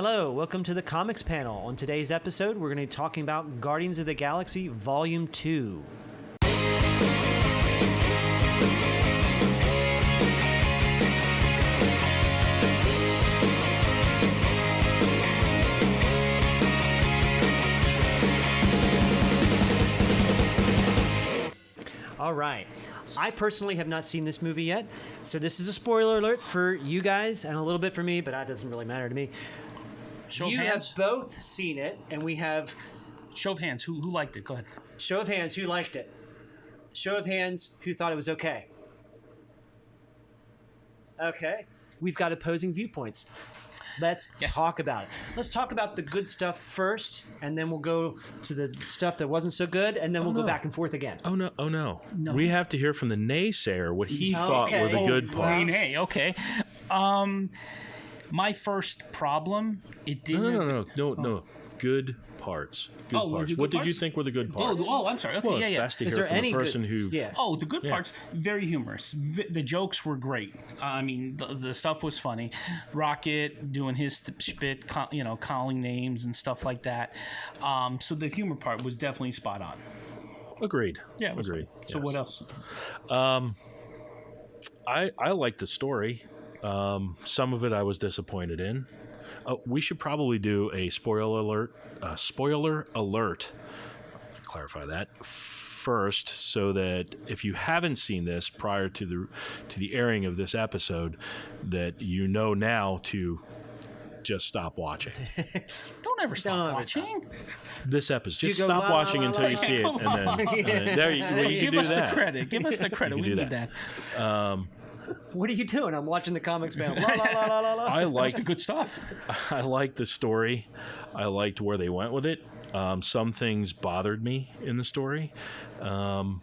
Hello, welcome to the Comics Panel. On today's episode, we're going to be talking about Guardians of the Galaxy Volume 2. All right. I personally have not seen this movie yet, so this is a spoiler alert for you guys and a little bit for me, but that doesn't really matter to me. Show of you hands. have both seen it, and we have... Show of hands. Who liked it? Go ahead. Show of hands, who liked it? Show of hands, who thought it was okay? Okay. We've got opposing viewpoints. Let's talk about it. Let's talk about the good stuff first, and then we'll go to the stuff that wasn't so good, and then we'll go back and forth again. Oh, no. We have to hear from the naysayer what he thought were the good parts. Hey, okay. My first problem, it didn't... No. Good parts. Good parts. Good what did parts? you think were the good parts? I'm sorry. Okay, Well, it's best to hear from the person who... Yeah. Oh, the good parts, very humorous. The jokes were great. I mean, the stuff was funny. Rocket doing his spit, calling names and stuff like that. So the humor part was definitely spot on. Agreed. Yeah, agreed. So what else? I liked the story. Some of it I was disappointed in. We should probably do a spoiler alert. Clarify that first, so that if you haven't seen this prior to the airing of this episode, that you know now to just stop watching. Don't ever stop watching. This episode, just stop watching until you see it, and then there you give can do us that. the credit. Give us the credit. We need that. What are you doing? I'm watching the Comics Panel. La, la, la, la, la, la. I liked the good stuff. I liked the story. I liked where they went with it. Some things bothered me in the story. The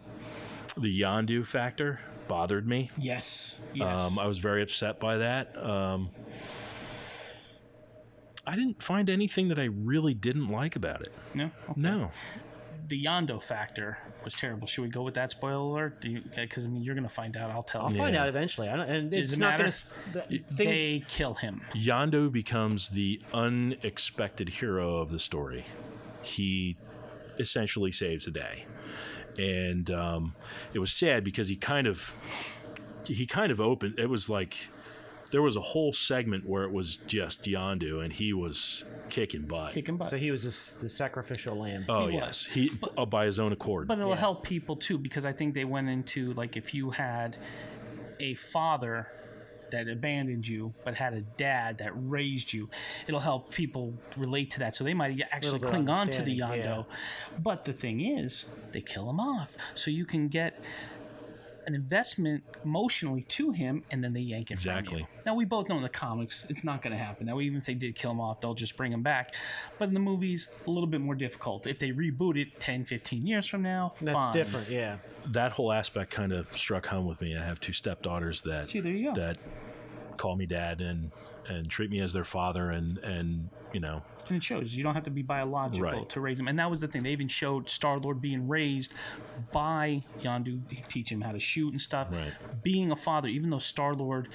Yondu factor bothered me. Yes. I was very upset by that. I didn't find anything that I really didn't like about it. No? Okay. No. The Yondu factor was terrible. Should we go with that spoiler alert? Because you're going to find out. I'll tell. I'll find out eventually. And it's not going to. They kill him. Yondu becomes the unexpected hero of the story. He essentially saves the day, and it was sad because he kind of opened. It was like there was a whole segment where it was just Yondu, and he was kicking butt. So he was the sacrificial lamb. Oh, yes. He by his own accord. But it'll help people, too, because I think they went into, like, if you had a father that abandoned you but had a dad that raised you, it'll help people relate to that. So they might actually cling on to the Yondu. Yeah. But the thing is, they kill him off. So you can get an investment emotionally to him, and then they yank it from you. Now, we both know in the comics it's not going to happen. Now, even if they did kill him off, they'll just bring him back. But in the movies, a little bit more difficult. If they reboot it 10, 15 years from now, that's different, yeah. That whole aspect kind of struck home with me. I have two stepdaughters that call me dad and treat me as their father, and And it shows. You don't have to be biological to raise him. And that was the thing. They even showed Star-Lord being raised by Yondu, teach him how to shoot and stuff. Right. Being a father, even though Star-Lord,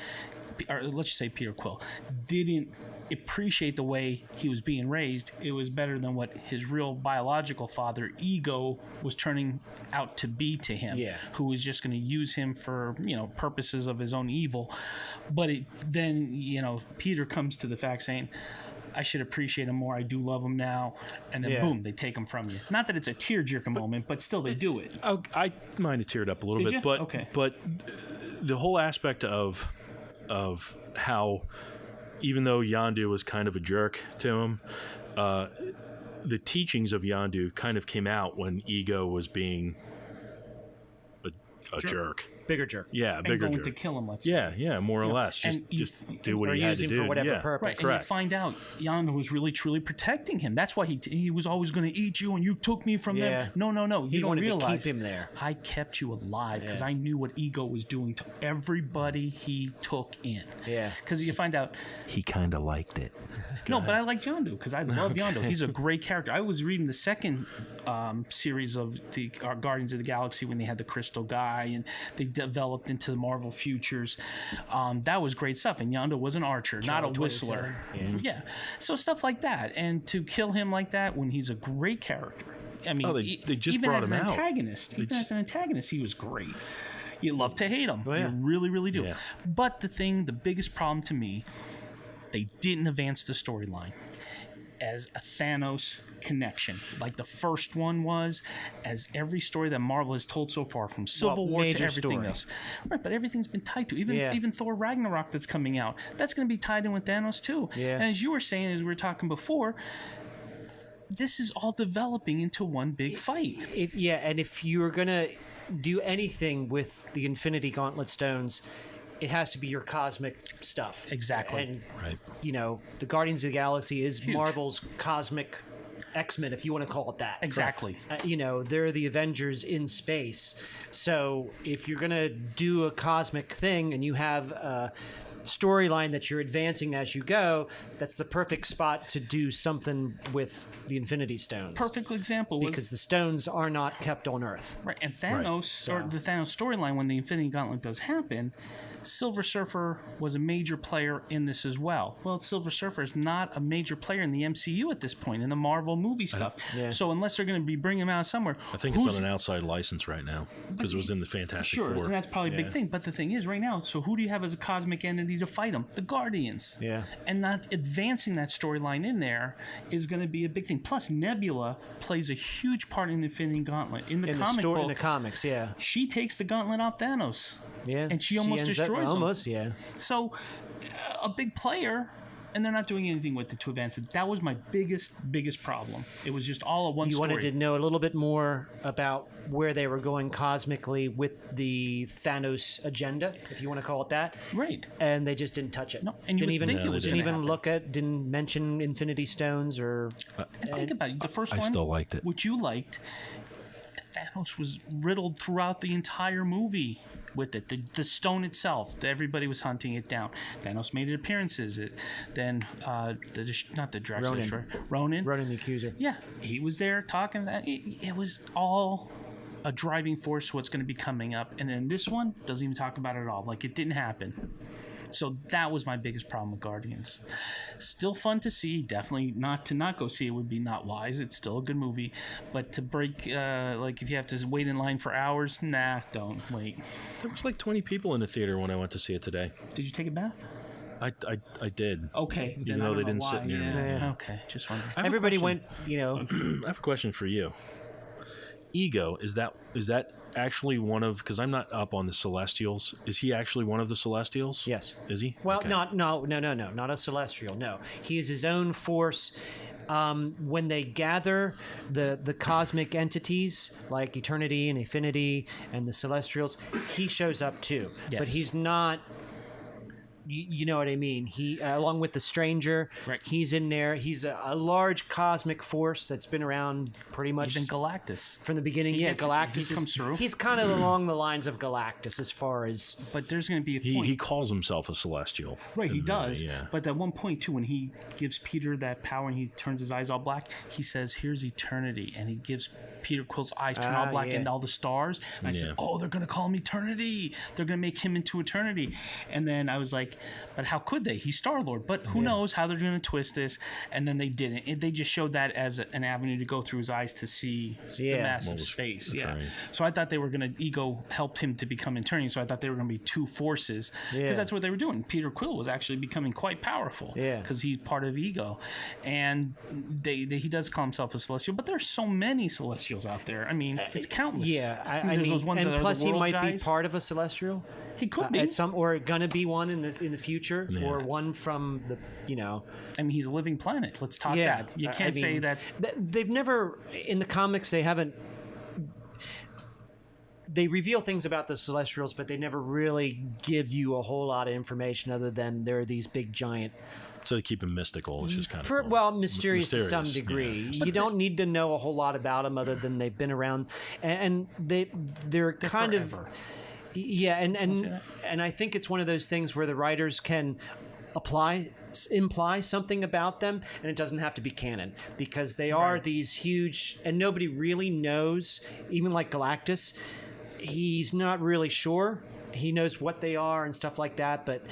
or let's just say Peter Quill, didn't appreciate the way he was being raised, it was better than what his real biological father, Ego, was turning out to be to him, who was just going to use him for, purposes of his own evil. But then, Peter comes to the fact saying, I should appreciate him more. I do love him now. And then, boom, they take him from you. Not that it's a tearjerker moment, but still they do it. I might have teared up a little bit. But the whole aspect of how, even though Yondu was kind of a jerk to him, the teachings of Yondu kind of came out when Ego was being a jerk. Bigger jerk. Yeah, bigger jerk. And going to kill him, let's say. Yeah, more or less. Just do what he had to do. For whatever purpose. Right, and you find out Yondu was really, truly protecting him. That's why he was always going to eat you, and you took me from them. No. You don't realize. To keep him there. I kept you alive because I knew what Ego was doing to everybody he took in. Yeah. Because you find out... He kind of liked it. No, but I like Yondu because I love Yondu. He's a great character. I was reading the second series of the Guardians of the Galaxy when they had the Crystal Guy and they developed into the Marvel Futures. That was great stuff. And Yondu was an archer, not a whistler. Yeah. So stuff like that. And to kill him like that when he's a great character. I mean, they just even brought as him an out. antagonist, as an antagonist, he was great. You love to hate him. You really, really do. Yeah. But the biggest problem to me, they didn't advance the storyline as a Thanos connection, like the first one was, as every story that Marvel has told so far, from Civil War to everything else. Right, but everything's been tied to even Thor Ragnarok that's coming out. That's going to be tied in with Thanos too. Yeah. And as you were saying, as we were talking before, this is all developing into one big fight. And if you're gonna do anything with the Infinity Gauntlet stones, it has to be your cosmic stuff. Exactly. And Right. The Guardians of the Galaxy is Huge. Marvel's cosmic X-Men, if you want to call it that. Exactly. They're the Avengers in space. So if you're gonna do a cosmic thing and you have a storyline that you're advancing as you go, that's the perfect spot to do something with the Infinity Stones. Perfect example was, because the stones are not kept on Earth. right, and Thanos, or the Thanos storyline, when the Infinity Gauntlet does happen, Silver Surfer was a major player in this as well. Well, Silver Surfer is not a major player in the MCU at this point, in the Marvel movie stuff. So unless they're going to be bringing him out somewhere, I think it's on an outside license right now because it was in the Fantastic Four. Four. And that's probably a big thing. But the thing is, right now, so who do you have as a cosmic entity to fight them? The Guardians. Yeah. And not advancing that storyline in there is going to be a big thing. Plus, Nebula plays a huge part in the Infinity Gauntlet. In the comic book, in the comics, she takes the gauntlet off Thanos. Yeah. And she almost ends up- destroys him. Almost, yeah. So, a big player, and they're not doing anything with it to advance it. That was my biggest problem. It was just all a one You story. wanted to know a little bit more about where they were going cosmically with the Thanos agenda, if you want to call it that. Right. And they just didn't touch it. No, and you would think it was didn't gonna even happen. look at, didn't mention Infinity Stones or. Think about it. The first I one, still liked it. which you liked, Thanos was riddled throughout the entire movie with it. The stone itself, everybody was hunting it down. Thanos made appearances. Then, not the Drax Destroyer, Ronan Ronan the Accuser. Yeah, he was there talking. It was all a driving force to what's going to be coming up. And then this one doesn't even talk about it at all. Like, it didn't happen. So that was my biggest problem with Guardians. Still fun to see. Definitely not go see it would be not wise. It's still a good movie. But to break, like if you have to wait in line for hours, nah, don't wait. There was like 20 people in the theater when I went to see it today. Did you take a bath? I did. Okay. Even though they didn't sit near me. Yeah. Okay, just wondering. Everybody went, I have a question for you. Ego, is that actually one of, because I'm not up on the Celestials, is he actually one of the Celestials? Yes. Is he? Well, Okay. not a celestial. No, he is his own force. When they gather the cosmic entities like Eternity and Infinity and the Celestials, he shows up too. Yes. But he's not. You know what I mean? He, along with the Stranger, Right. he's in there. He's a large cosmic force that's been around pretty much Even Galactus. from the beginning. He Yeah, gets- Galactus he comes through. He's kind of along the lines of Galactus as far as. But there's going to be a point. He calls himself a Celestial. Right, he in the movie, does. Yeah. But at one point, too, when he gives Peter that power and he turns his eyes all black, he says, "Here's eternity." And he gives Peter Quill's eyes turn all black yeah. and all the stars. And I Yeah. said, "Oh, they're going to call him Eternity. They're going to make him into Eternity." And then I was like, but how could they? He's Star-Lord. But who knows how they're going to twist this. And then they didn't. They just showed that as an avenue to go through his eyes to see the Yeah. massive space. Yeah. right. So I thought they were going to, Ego helped him to become Eternity. So I thought they were going to be two forces. Because Yeah. that's what they were doing. Peter Quill was actually becoming quite powerful. Yeah. Because he's part of Ego. And he does call himself a Celestial. But there's so many Celestials out there. I mean, it's countless. Yeah, I there's mean, those ones and that are plus the he world might guys. be part of a Celestial. He could be. At some, or gonna be one in the future, Yeah. or one from the I mean, he's a living planet. Let's talk yeah. that. You I can't say mean, that. They've never in the comics. They haven't. They reveal things about the Celestials, but they never really give you a whole lot of information other than they're these big giant. So they keep him mystical, which is kind of cool. Well, mysterious to some Mysterious, degree. yeah. You don't need to know a whole lot about them other than they've been around, and they're kind forever. of. Yeah, say that? and I think it's one of those things where the writers can imply something about them, and it doesn't have to be canon because they are these huge, and nobody really knows. Even like Galactus, he's not really sure. He knows what they are and stuff like that, but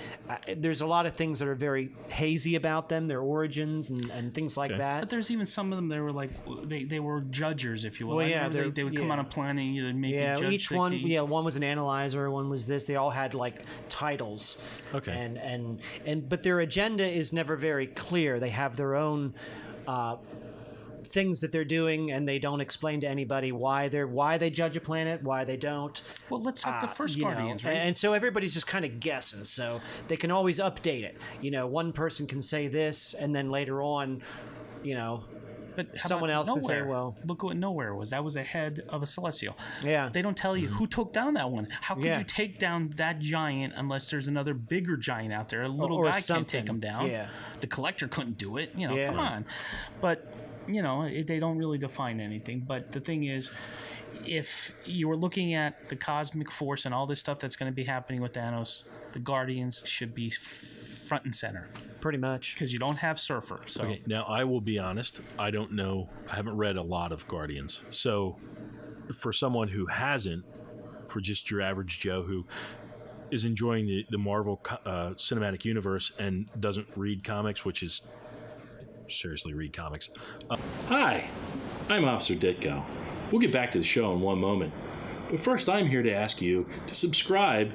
there's a lot of things that are very hazy about them, their origins and things like that. But there's even some of them that were like they were judgers, if you will. Well, yeah, they would come on a planet and either make a judge. Each one, one was an analyzer, one was this. They all had like titles. Okay. And but their agenda is never very clear. They have their own things that they're doing, and they don't explain to anybody why they judge a planet, why they don't. Well, let's take the first Guardians, right? And so everybody's just kind of guessing. So they can always update it. One person can say this, and then later on, But how someone about else can say, Nowhere? well, Look what Nowhere was. That was a head of a Celestial. Yeah. They don't tell you who took down that one. How could Yeah. you take down that giant unless there's another bigger giant out there? A little Or guy can't something. take him down. Yeah. The Collector couldn't do it. Yeah. Come on. But, they don't really define anything. But the thing is, if you were looking at the cosmic force and all this stuff that's going to be happening with Thanos, the Guardians should be front and center pretty much. because you don't have Surfer. So Okay, now I will be honest. I don't know. I haven't read a lot of Guardians. So, for someone who hasn't, for just your average Joe who is enjoying the Marvel cinematic universe and doesn't read comics, which is seriously read comics. Hi, I'm Officer Ditko. We'll get back to the show in one moment. But first, I'm here to ask you to subscribe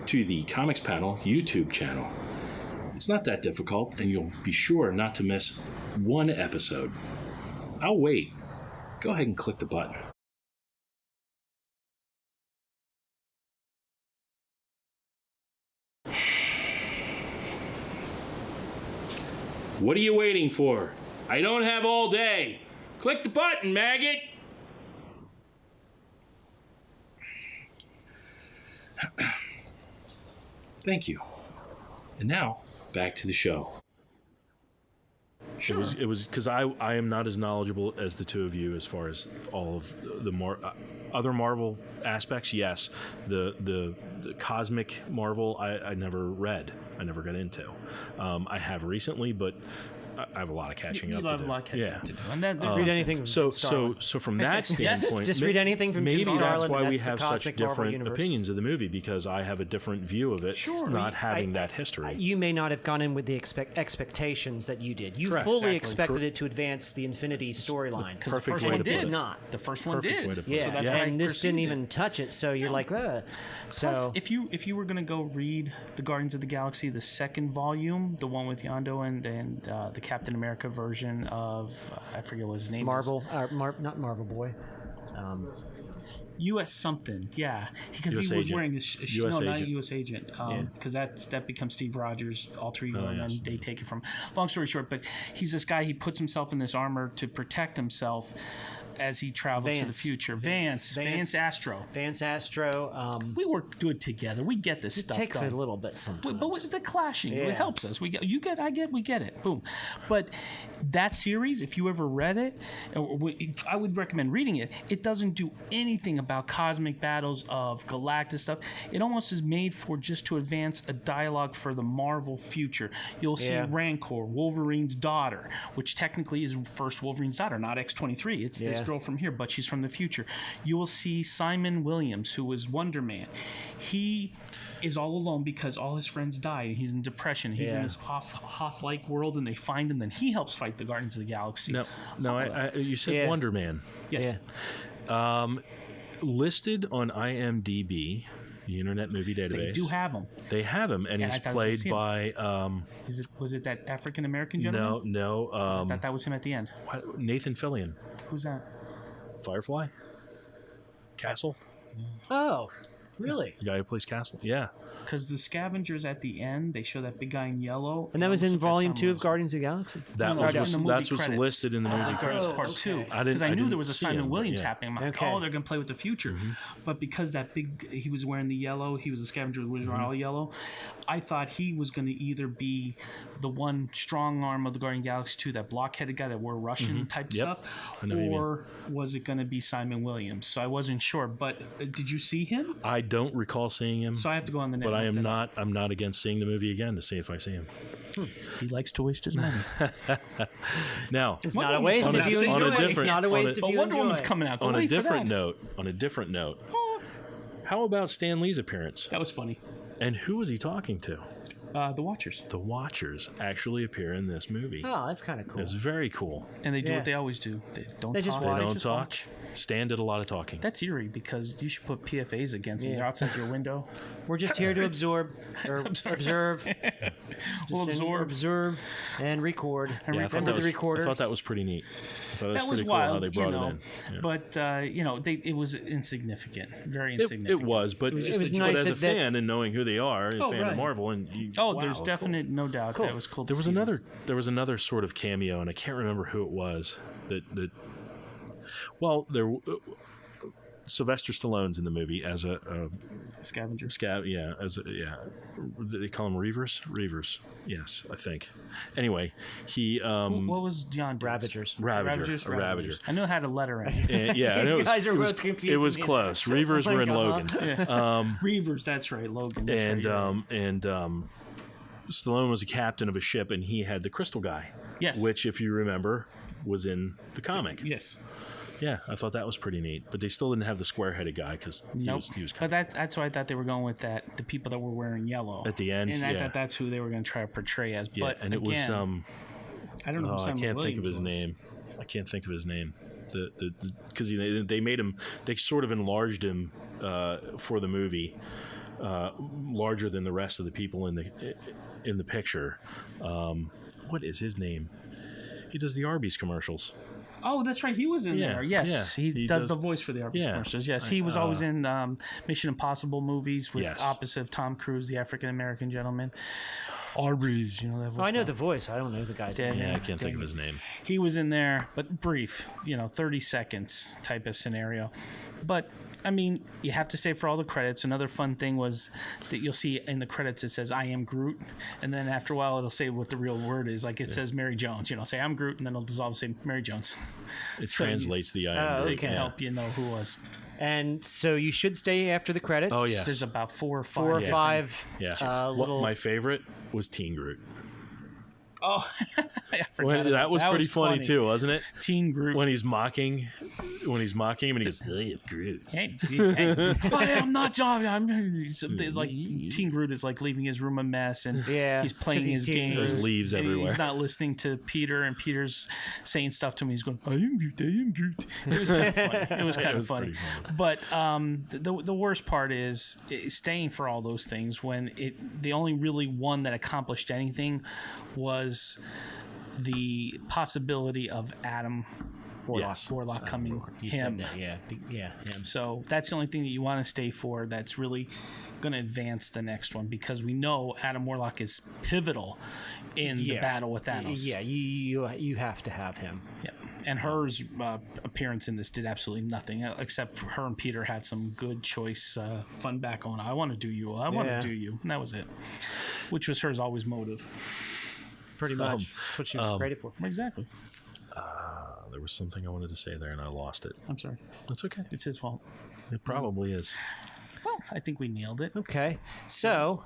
to the Comics Panel YouTube channel. It's not that difficult, and you'll be sure not to miss one episode. I'll wait. Go ahead and click the button. What are you waiting for? I don't have all day. Click the button, maggot! Thank you. And now, back to the show. Sure. It was because I am not as knowledgeable as the two of you as far as all of the other Marvel aspects. Yes, the cosmic Marvel I never read. I never got into. I have recently, but I have a lot of catching up to do. You have a lot of catching up to do. And that, Read anything from So Starlin. from that standpoint, Just read anything from maybe Jim that's Starlin, why and we that's the have such cosmic Marvel different universe. opinions of the movie, because I have a different view of it, not having that history. You may not have gone in with the expectations that you did. You Correct. fully Exactly. expected it to advance the Infinity storyline. because the Perfect first way one to put did it. Not. The first one Perfect did. way to put it. Yeah, So that's why and I this didn't perceived even touch it, so you're like, ugh. Plus, So if you were going to go read the Guardians of the Galaxy, the second volume, the one with Yondu and the Captain America version of I forget what his name Marvel, not Marvel Boy. is. U.S. something, yeah, because US he was agent. wearing US not agent. U.S. agent, because that becomes Steve Rogers' alter ego, and yes. then they take it from. Long story short, but he's this guy. He puts himself in this armor to protect himself as he travels to the Vance. future. Vance Astro. Vance Astro. We work good together. We get this It stuff. takes done. a little bit sometimes. But with the clashing, Yeah. it helps us. We get, you get, I get, we get it. Boom. But that series, if you ever read it, I would recommend reading it. It doesn't do anything about cosmic battles of Galactus stuff. It almost is made for just to advance a dialogue for the Marvel future. You'll see Yeah. Rancor, Wolverine's daughter, which technically is first Wolverine's daughter, not X-23. It's this Yeah. girl from here, but she's from the future. You will see Simon Williams, who was Wonder Man. He is all alone because all his friends died. He's in depression. He's in Yeah. this Hoth-like world, and they find him. Then he helps fight the Guardians of the Galaxy. No, you said Yeah. Wonder Man. Yes. Yeah. Listed on IMDb, the Internet Movie Database. They do have him. They have him, and Yeah, he's I thought it played was him. by Was it that African American gentleman? no I thought that was him at the end. Nathan Fillion. Who's that? Firefly? Castle? Oh, really? The guy who plays Castle? Yeah. Because the scavengers at the end, they show that big guy in yellow. And that was it in almost looked like Volume Sam 2 of Wilson. Guardians of the Galaxy. That No, was it's in the movie that's what's credits. listed in the movie Guardians credits. Part 2. I Because I knew didn't there was a see Simon him, but Williams yeah. happening. I'm like, Okay. oh, they're going to play with the future. But because that big, he was wearing the yellow, he was a scavenger who was wearing all yellow. I thought he was going to either be the one strong arm of the Guardian Galaxy 2, that block-headed guy that wore Russian type stuff, I know what you mean. or was it going to be Simon Williams? So I wasn't sure. But did you see him? I don't recall seeing him. So I have to go on the net. But I'm not against seeing the movie again to see if I see him. He likes to waste his money. Now, It's not a waste if you enjoy it. It's not a waste if But you Wonder enjoy Woman's it. coming out. Go on a wait for different that. note, how about Stan Lee's appearance? That was funny. And who was he talking to? The Watchers. The Watchers actually appear in this movie. Oh, that's kind of cool. It's very cool. And they do Yeah. what they always do. They don't They talk. just They watch. don't just talk. watch. Stan did a lot of talking. That's eerie because you should put PFAs against them. Yeah. They're outside your window. We're just here to absorb or observe. We'll Just absorb. observe and record. And Yeah, I thought Remember that the was, recorders. I thought that was pretty neat. I thought That was pretty cool wild, how they brought it in. Yeah. But it was insignificant, very It insignificant. was, but it was but nice as a that- fan and knowing who they are, a Oh, fan right. of Marvel, and you, Oh, wow, there's cool. definite no doubt Cool. that was cool. There to was see. another sort of cameo, and I can't remember who it was. Sylvester Stallone's in the movie as a Scavenger. they call him Reavers, yes, I think. Anyway, he What was John? Ravagers. Ravager. I know it had a letter in it. And, yeah, I know You guys are it was, both confusing it was me. close. Reavers were in Logan. Reavers, that's right, Logan. That's right, and Stallone was a captain of a ship, and he had the Crystal Guy. Yes. Which, if you remember, was in the comic. yes. Yeah, I thought that was pretty neat. But they still didn't have the square-headed guy because Nope. he was But that's why I thought they were going with that. The people that were wearing yellow At the end, and I yeah. thought that's who they were going to try to portray as. yeah, But and it again, was I don't know. Who I Simon can't think of his Williams was. name. I can't think of his name. Because they made him, they sort of enlarged him for the movie, larger than the rest of the people in the picture. What is his name? He does the Arby's commercials. Oh, that's right. He was in Yeah, there. Yes, yeah, he he does does- the voice for the Arby's yeah. commercials. Yes, he was always in Mission Impossible movies with Yes. opposite of Tom Cruise, the African American gentleman. Arby's, you know that voice. Oh, I know the voice. I don't know the guy's name. Yeah, I can't think of his name. He was in there, but brief, 30 seconds type of scenario. But I mean, you have to stay for all the credits. Another fun thing was that you'll see in the credits it says "I am Groot," and then after a while it'll say what the real word is. Like it says Mary Jones. Say "I'm Groot," and then it'll dissolve and say Mary Jones. It So translates the Oh, IMDb. So it can yeah. help you know who was. And so you should stay after the credits. Oh, yes. There's about 4 or 5. Four or different- five. Yeah. Little. My favorite was Teen Groot. Oh, I forgot. Well, that about was pretty funny too, wasn't it? Teen Groot. When he's mocking him and he goes, "I am Groot." Hey, I am not John. Like Teen Groot is like leaving his room a mess, and Yeah, he's playing 'cause he's his Teen game. Groot. There's leaves And everywhere. He's not listening to Peter, and Peter's saying stuff to him. He's going, "I am Groot. I am Groot." It was kind of funny. It was kind of was funny. pretty funny. But the worst part is staying for all those things when the only really one that accomplished anything was the possibility of Adam Warlock coming. You Him. said that, yeah, him. So that's the only thing that you want to stay for that's really going to advance the next one, because we know Adam Warlock is pivotal in the battle with Thanos. Yeah, you have to have him. Yeah. And hers appearance in this did absolutely nothing, except her and Peter had some good choice fun back on. I want to do you. I want Yeah. to do you. And that was it. Which was hers always motive. Pretty much. That's what she was created for. Exactly. There was something I wanted to say there and I lost it. I'm sorry. That's okay. It's his fault. It probably is. Well, I think we nailed it. Okay, so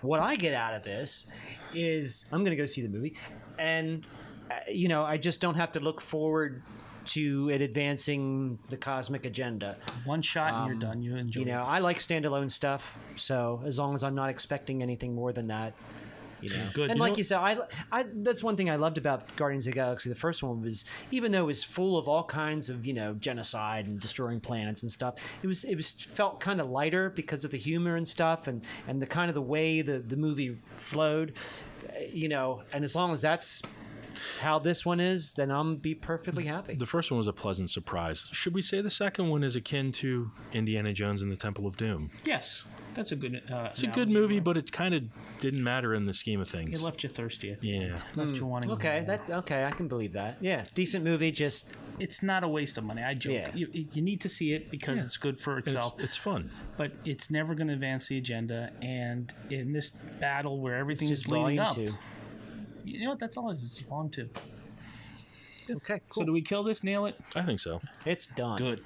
what I get out of this is I'm going to go see the movie, and I just don't have to look forward to it advancing the cosmic agenda. One shot and you're done. You enjoy it. I like standalone stuff, so as long as I'm not expecting anything more than that. Good. And You like know- you said, I that's one thing I loved about Guardians of the Galaxy. The first one was, even though it was full of all kinds of genocide and destroying planets and stuff, it was felt kind of lighter because of the humor and stuff, and the kind of the way the movie flowed, And as long as that's how this one is, then I'm be perfectly happy. The first one was a pleasant surprise. Should we say the second one is akin to Indiana Jones and the Temple of Doom? Yes. That's a good. It's a good movie, but it kind of didn't matter in the scheme of things. It left you thirsty at the Yeah. end. Left you wanting. Okay, more. that's okay. I can believe that. Yeah, decent movie. Just It's not a waste of money. I joke. Yeah. You need to see it because it's good for itself. It's fun. But it's never going to advance the agenda. And in this battle where everything just is leading volume up, two. you know what? That's all it is. It's volume 2. Okay, So cool. do we kill this? Nail it? I think so. It's done. Good.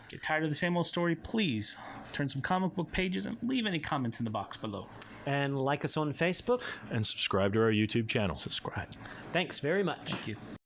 Get tired of the same old story? Please turn some comic book pages and leave any comments in the box below. And like us on Facebook. And subscribe to our YouTube channel. Subscribe. Thanks very much. Thank you.